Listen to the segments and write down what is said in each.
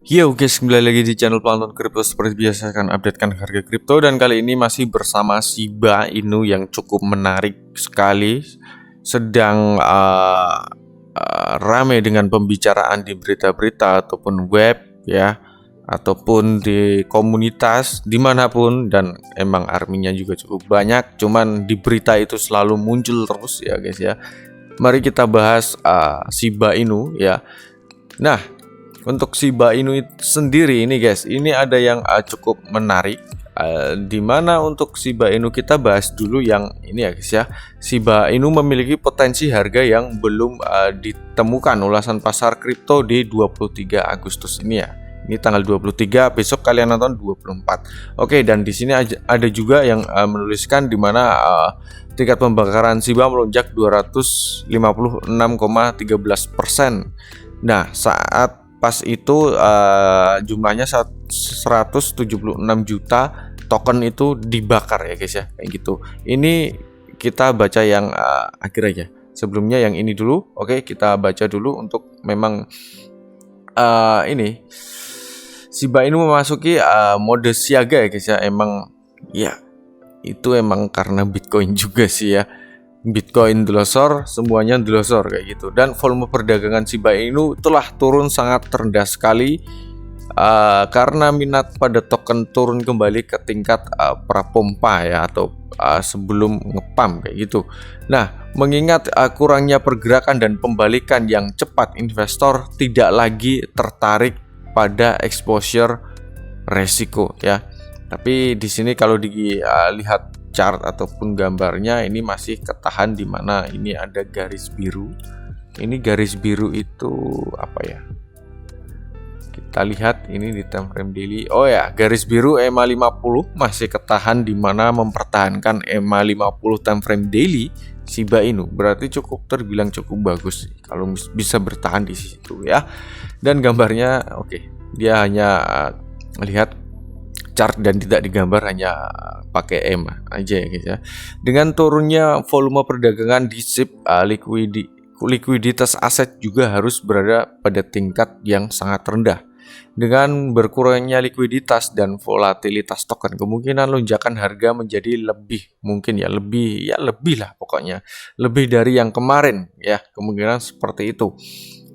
Yo guys, kembali lagi di channel Pantun Kripto. Seperti biasa akan updatekan harga kripto, dan kali ini masih bersama Shiba Inu yang cukup menarik sekali. Sedang rame dengan pembicaraan di berita-berita ataupun web ya, ataupun di komunitas dimanapun, dan emang arminya juga cukup banyak. Cuman di berita itu selalu muncul terus ya guys ya. Mari kita bahas Shiba Inu ya. Nah, untuk Shiba Inu sendiri ini guys, ini ada yang cukup menarik. Di mana untuk Shiba Inu kita bahas dulu yang ini ya guys ya. Shiba Inu memiliki potensi harga yang belum ditemukan ulasan pasar kripto di 23 Agustus ini ya. Ini tanggal 23, besok kalian nonton 24. Oke, dan di sini ada juga yang menuliskan di mana tingkat pembakaran Shiba melonjak 256,13%. Nah, saat pas itu jumlahnya 176 juta token itu dibakar ya guys ya, kayak gitu. Ini kita baca yang akhir aja. Sebelumnya yang ini dulu. Oke, kita baca dulu untuk memang ini Shiba Inu memasuki mode siaga ya guys ya. Emang ya itu emang karena Bitcoin juga sih ya. Bitcoin delosor, semuanya delosor kayak gitu. Dan volume perdagangan Shiba Inu telah turun sangat terendah sekali karena minat pada token turun kembali ke tingkat prapompa ya, atau sebelum ngepam kayak gitu. Nah, mengingat kurangnya pergerakan dan pembalikan yang cepat, investor tidak lagi tertarik pada exposure resiko ya. Tapi di sini kalau dilihat chart ataupun gambarnya, ini masih ketahan di mana ini ada garis biru. Ini garis biru itu apa ya? Kita lihat ini di time frame daily. Oh ya, garis biru EMA 50 masih ketahan di mana mempertahankan EMA 50 time frame daily Shiba Inu. Berarti terbilang cukup bagus kalau bisa bertahan di situ ya. Dan gambarnya oke, dia hanya lihat chart dan tidak digambar, hanya pakai EMA aja ya guys ya. Dengan turunnya volume perdagangan di SHIB, likuiditas aset juga harus berada pada tingkat yang sangat rendah. Dengan berkurangnya likuiditas dan volatilitas token, kemungkinan lonjakan harga menjadi lebih lah pokoknya, lebih dari yang kemarin ya, kemungkinan seperti itu.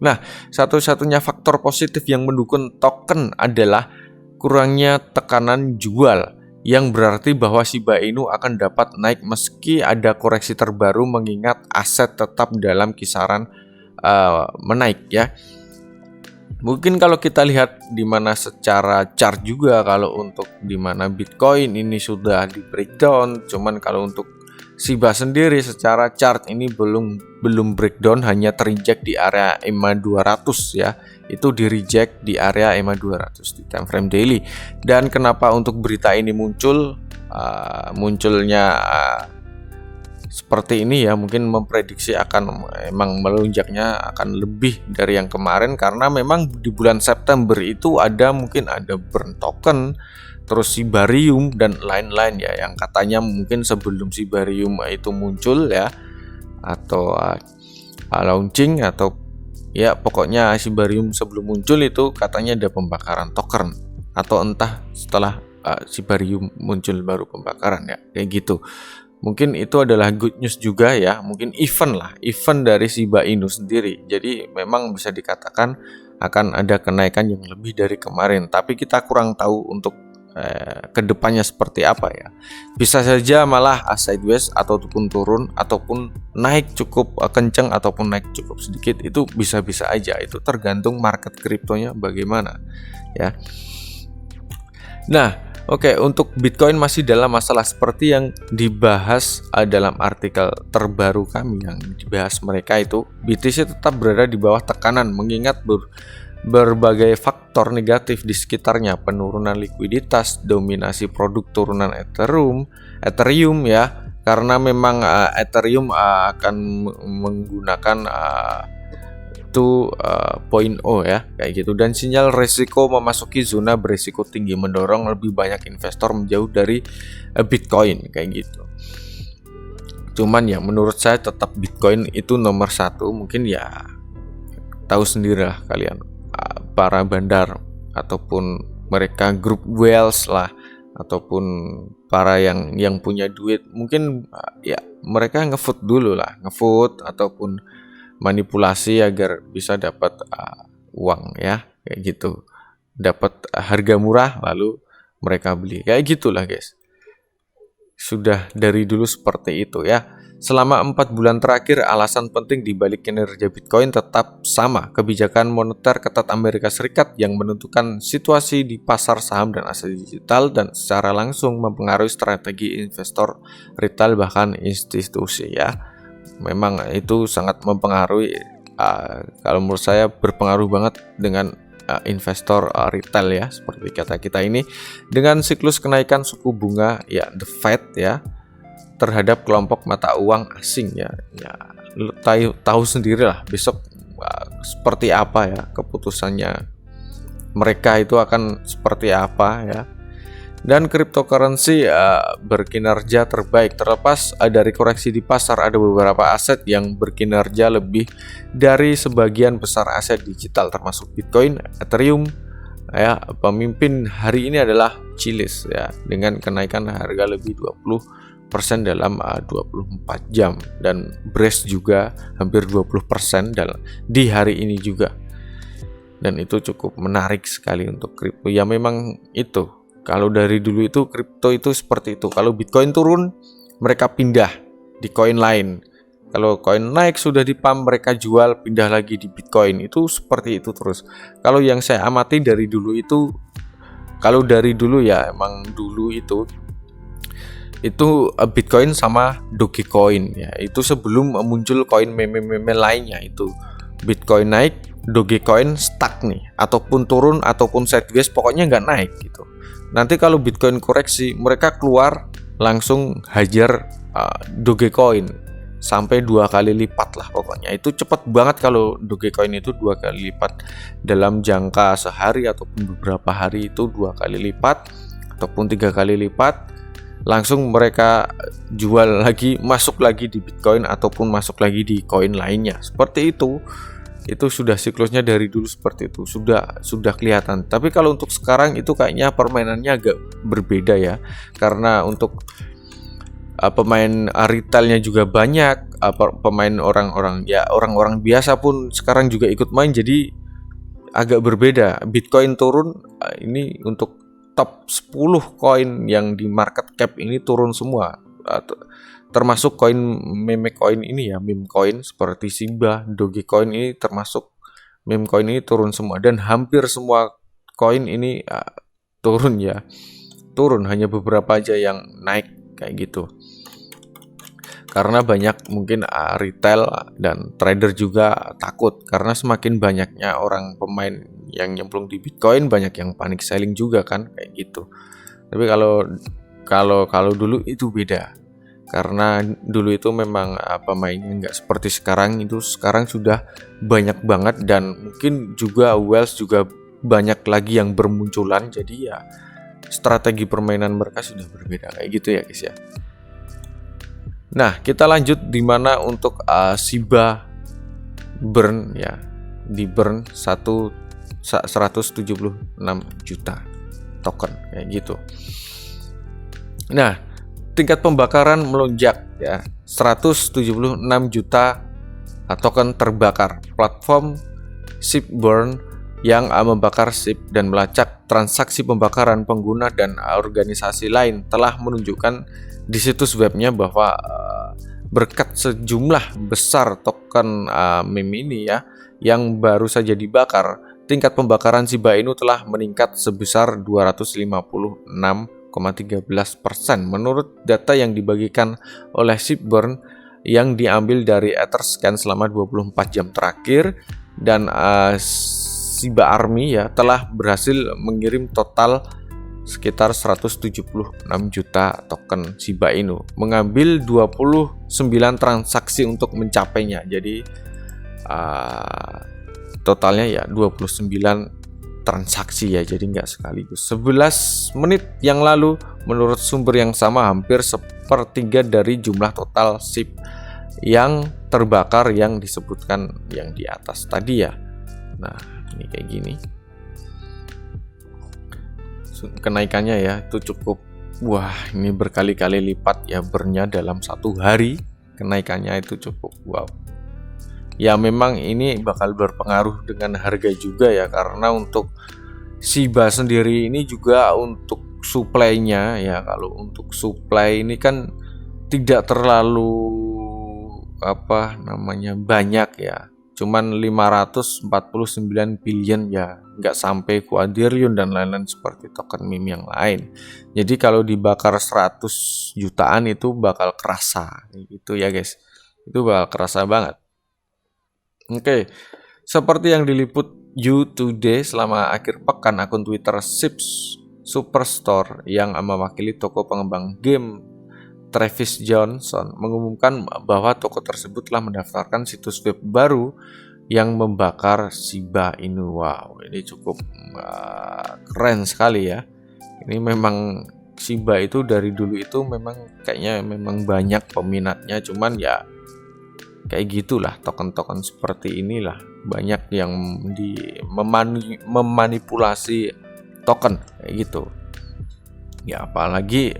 Nah, satu-satunya faktor positif yang mendukung token adalah kurangnya tekanan jual, yang berarti bahwa Shiba Inu akan dapat naik meski ada koreksi terbaru, mengingat aset tetap dalam kisaran menaik ya. Mungkin kalau kita lihat di mana secara chart juga, kalau untuk di mana Bitcoin ini sudah di breakdown, cuman kalau untuk Shiba sendiri secara chart ini belum breakdown, hanya terinjek di area EMA 200 ya. Itu di reject di area EMA 200 di time frame daily. Dan kenapa untuk berita ini munculnya seperti ini ya, mungkin memprediksi akan emang melonjaknya akan lebih dari yang kemarin, karena memang di bulan September itu mungkin ada burn token, terus Shibarium dan lain-lain ya, yang katanya mungkin sebelum Shibarium itu muncul ya, atau launching, atau ya pokoknya Shibarium sebelum muncul itu katanya ada pembakaran token, atau entah setelah Shibarium muncul baru pembakaran ya, kayak gitu. Mungkin itu adalah good news juga ya, mungkin event dari Shiba Inu sendiri. Jadi memang bisa dikatakan akan ada kenaikan yang lebih dari kemarin, tapi kita kurang tahu untuk kedepannya seperti apa ya. Bisa saja malah sideways ataupun turun, ataupun naik cukup kencang ataupun naik cukup sedikit, itu bisa-bisa aja, itu tergantung market kriptonya bagaimana ya. Nah, oke, untuk Bitcoin masih dalam masalah seperti yang dibahas dalam artikel terbaru kami yang dibahas mereka itu. BTC tetap berada di bawah tekanan mengingat berbagai faktor negatif di sekitarnya, penurunan likuiditas, dominasi produk turunan Ethereum ya, karena memang Ethereum akan menggunakan 2.0 ya, kayak gitu. Dan sinyal resiko memasuki zona berisiko tinggi mendorong lebih banyak investor menjauh dari Bitcoin kayak gitu. Cuman ya menurut saya tetap Bitcoin itu nomor satu. Mungkin ya tahu sendirilah kalian, para bandar ataupun mereka grup whales lah, ataupun para yang punya duit, mungkin ya mereka ngevote dulu lah, ngevote ataupun manipulasi agar bisa dapat uang ya, kayak gitu, dapat harga murah lalu mereka beli, kayak gitulah guys. Sudah dari dulu seperti itu ya. Selama 4 bulan terakhir, alasan penting dibalik kinerja Bitcoin tetap sama, kebijakan moneter ketat Amerika Serikat yang menentukan situasi di pasar saham dan aset digital dan secara langsung mempengaruhi strategi investor retail bahkan institusi ya. Memang itu sangat mempengaruhi, kalau menurut saya berpengaruh banget dengan investor retail ya, seperti kata kita ini, dengan siklus kenaikan suku bunga ya, the Fed ya, terhadap kelompok mata uang asing ya, lu tahu sendirilah besok seperti apa ya keputusannya mereka itu akan seperti apa ya. Dan cryptocurrency berkinerja terbaik terlepas dari koreksi di pasar. Ada beberapa aset yang berkinerja lebih dari sebagian besar aset digital termasuk Bitcoin, Ethereum ya. Pemimpin hari ini adalah Chiliz ya, dengan kenaikan harga lebih 20% dalam 24 jam, dan Brace juga hampir 20% di hari ini juga. Dan itu cukup menarik sekali untuk kripto ya. Memang itu, kalau dari dulu itu kripto itu seperti itu, kalau Bitcoin turun mereka pindah di koin lain, kalau koin naik sudah di pump mereka jual, pindah lagi di Bitcoin, itu seperti itu terus. Kalau yang saya amati dari dulu itu, kalau dari dulu ya, emang dulu itu Bitcoin sama Dogecoin ya, itu sebelum muncul koin meme-meme lainnya. Itu Bitcoin naik, Dogecoin stuck nih, ataupun turun ataupun sideways, pokoknya nggak naik gitu. Nanti kalau Bitcoin koreksi, mereka keluar langsung hajar Dogecoin sampai 2 kali lipat lah pokoknya. Itu cepat banget kalau Dogecoin itu 2 kali lipat dalam jangka sehari ataupun beberapa hari, itu 2 kali lipat ataupun 3 kali lipat. Langsung mereka jual lagi, masuk lagi di Bitcoin ataupun masuk lagi di koin lainnya. Seperti itu. Itu sudah siklusnya dari dulu seperti itu, sudah kelihatan. Tapi kalau untuk sekarang itu kayaknya permainannya agak berbeda ya, karena untuk pemain retailnya juga banyak, pemain orang-orang biasa pun sekarang juga ikut main, jadi agak berbeda. Bitcoin turun, ini untuk top 10 koin yang di market cap ini turun semua, termasuk koin meme coin ini ya, meme coin seperti Shiba, Dogecoin ini termasuk meme coin ini turun semua, dan hampir semua koin ini turun ya, turun, hanya beberapa aja yang naik kayak gitu. Karena banyak mungkin retail dan trader juga takut, karena semakin banyaknya orang pemain yang nyemplung di Bitcoin, banyak yang panic selling juga kan kayak gitu. Tapi kalau dulu itu beda. Karena dulu itu memang pemainnya nggak seperti sekarang. Itu sekarang sudah banyak banget, dan mungkin juga whales juga banyak lagi yang bermunculan. Jadi ya strategi permainan mereka sudah berbeda kayak gitu ya guys ya. Nah, kita lanjut di mana untuk Shiba burn ya, di burn 176 juta token kayak gitu. Nah, tingkat pembakaran melonjak ya, 176 juta token terbakar. Platform Shipburn yang membakar SHIB dan melacak transaksi pembakaran pengguna dan organisasi lain telah menunjukkan di situs webnya bahwa berkat sejumlah besar token meme ini ya yang baru saja dibakar, tingkat pembakaran Shiba Inu telah meningkat sebesar 256,13% menurut data yang dibagikan oleh Shipburn yang diambil dari Etherscan selama 24 jam terakhir. Dan Shiba Army ya telah berhasil mengirim total sekitar 176 juta token Shiba Inu, mengambil 29 transaksi untuk mencapainya. Jadi totalnya ya 29 transaksi ya, jadi nggak sekaligus. 11 menit yang lalu menurut sumber yang sama, hampir sepertiga dari jumlah total SHIB yang terbakar yang disebutkan yang di atas tadi ya. Nah, ini kayak gini. kenaikannya ya, itu cukup, wah ini berkali-kali lipat ya burn-nya dalam 1 hari, kenaikannya itu cukup wow. Ya memang ini bakal berpengaruh dengan harga juga ya, karena untuk Shiba sendiri ini juga untuk supply-nya ya, kalau untuk supply ini kan tidak terlalu banyak ya, cuman 549 billion ya, nggak sampai quadrillion dan lain-lain seperti token meme yang lain. Jadi kalau dibakar 100 jutaan itu bakal kerasa gitu ya guys, itu bakal kerasa banget. Oke, seperti yang diliput You Today selama akhir pekan, akun Twitter Sips Superstore yang mewakili toko pengembang game Travis Johnson mengumumkan bahwa toko tersebut telah mendaftarkan situs web baru yang membakar Shiba Inu. Wow, ini cukup keren sekali ya. Ini memang Shiba itu dari dulu itu memang kayaknya memang banyak peminatnya, cuman ya kayak gitulah, token-token seperti inilah banyak yang memanipulasi token kayak gitu ya, apalagi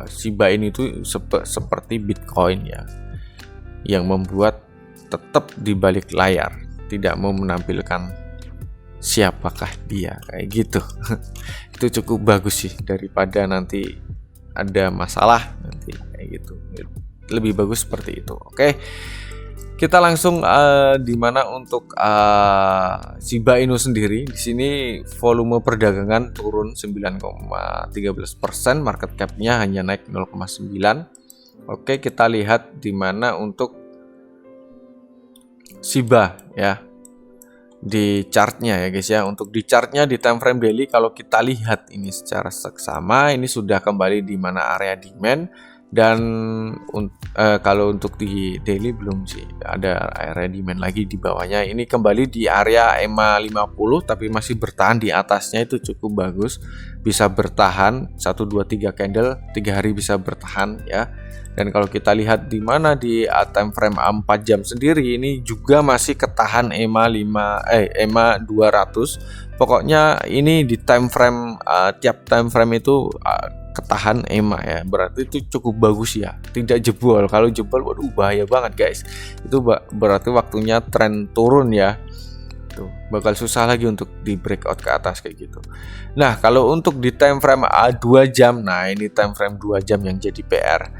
Shiba ini tuh seperti Bitcoin ya, yang membuat tetap di balik layar tidak mau menampilkan siapakah dia kayak gitu. Itu cukup bagus sih, daripada nanti ada masalah nanti kayak gitu, lebih bagus seperti itu. Oke, kita langsung di mana untuk Shiba Inu sendiri. Di sini volume perdagangan turun 9,13%, market cap-nya hanya naik 0,9. Oke, kita lihat di mana untuk Shiba ya di chartnya ya guys ya. Untuk di chartnya di time frame daily, kalau kita lihat ini secara seksama, ini sudah kembali di mana area demand. Dan kalau untuk di daily belum sih ada area demand lagi di bawahnya. Ini kembali di area EMA 50 tapi masih bertahan di atasnya, itu cukup bagus, bisa bertahan 1 2 3 candle 3 hari bisa bertahan ya. Dan kalau kita lihat di mana di time frame 4 jam sendiri, ini juga masih ketahan EMA 200. Pokoknya ini di time frame tiap time frame itu ketahan EMA ya, berarti itu cukup bagus ya, tidak jebol. Kalau jebol waduh bahaya banget guys, itu berarti waktunya tren turun ya, tuh bakal susah lagi untuk di breakout ke atas kayak gitu. Nah kalau untuk di time frame 2 jam, nah ini time frame 2 jam yang jadi PR.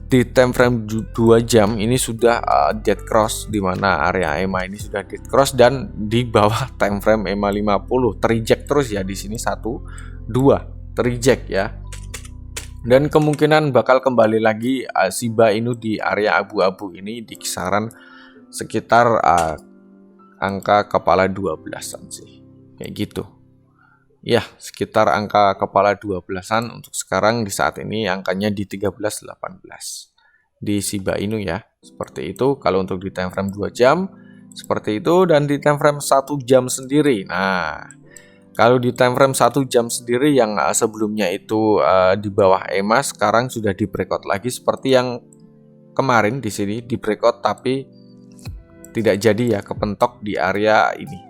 Di time frame 2 jam ini sudah dead cross, di mana area EMA ini sudah dead cross dan di bawah time frame EMA 50 terreject terus ya, di sini 1 2 terreject ya. Dan kemungkinan bakal kembali lagi Shiba Inu di area abu-abu ini di kisaran sekitar angka kepala 12-an sih, kayak gitu. Ya, sekitar angka kepala 12-an untuk sekarang. Di saat ini angkanya di 13-18 di Shiba Inu ya. Seperti itu kalau untuk di time frame 2 jam seperti itu, dan di time frame 1 jam sendiri. Nah, kalau di time frame 1 jam sendiri yang sebelumnya itu di bawah EMA, sekarang sudah di breakout lagi seperti yang kemarin di sini di breakout tapi tidak jadi ya, kepentok di area ini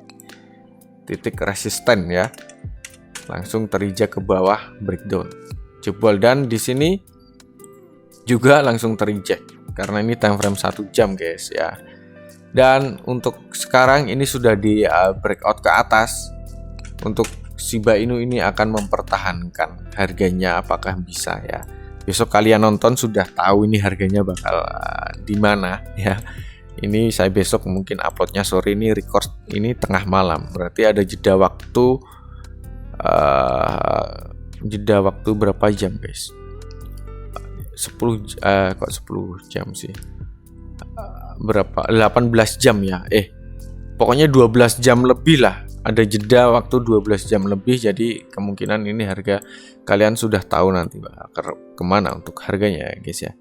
titik resisten ya, langsung terjejak ke bawah, breakdown, jebol, dan di sini juga langsung terjejak karena ini time frame 1 jam guys ya. Dan untuk sekarang ini sudah di breakout ke atas. Untuk Shiba Inu ini akan mempertahankan harganya, apakah bisa ya. Besok kalian nonton sudah tahu ini harganya bakal di mana ya. Ini saya besok mungkin uploadnya sore, ini record ini tengah malam, berarti ada jeda waktu berapa jam guys? 10 jam sih. Berapa? 18 jam ya. Pokoknya 12 jam lebih lah. Ada jeda waktu 12 jam lebih, jadi kemungkinan ini harga kalian sudah tahu nanti kemana untuk harganya ya guys ya.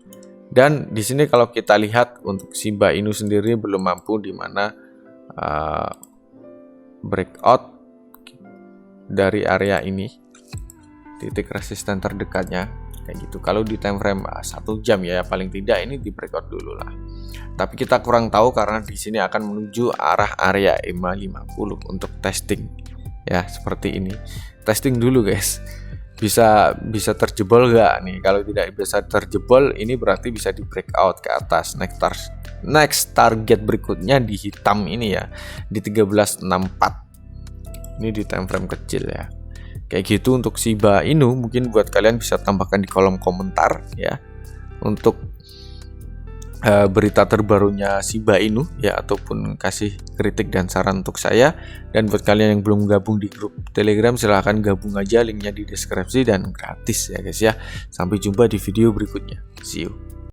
Dan di sini kalau kita lihat untuk Shiba Inu sendiri belum mampu, di mana breakout dari area ini, titik resisten terdekatnya kayak gitu. Kalau di time frame 1 jam ya paling tidak ini di breakout dulu lah. Tapi kita kurang tahu karena di sini akan menuju arah area EMA 50 untuk testing ya, seperti ini. testing dulu guys, bisa terjebol gak nih. Kalau tidak bisa terjebol, ini berarti bisa di breakout ke atas. Next target berikutnya di hitam ini ya, di 1364. Ini di time frame kecil ya, kayak gitu. Untuk Shiba Inu mungkin buat kalian bisa tambahkan di kolom komentar ya, untuk berita terbarunya Shiba Inu ya, ataupun kasih kritik dan saran untuk saya. Dan buat kalian yang belum gabung di grup Telegram, silahkan gabung aja, linknya di deskripsi dan gratis ya guys ya. Sampai jumpa di video berikutnya, see you.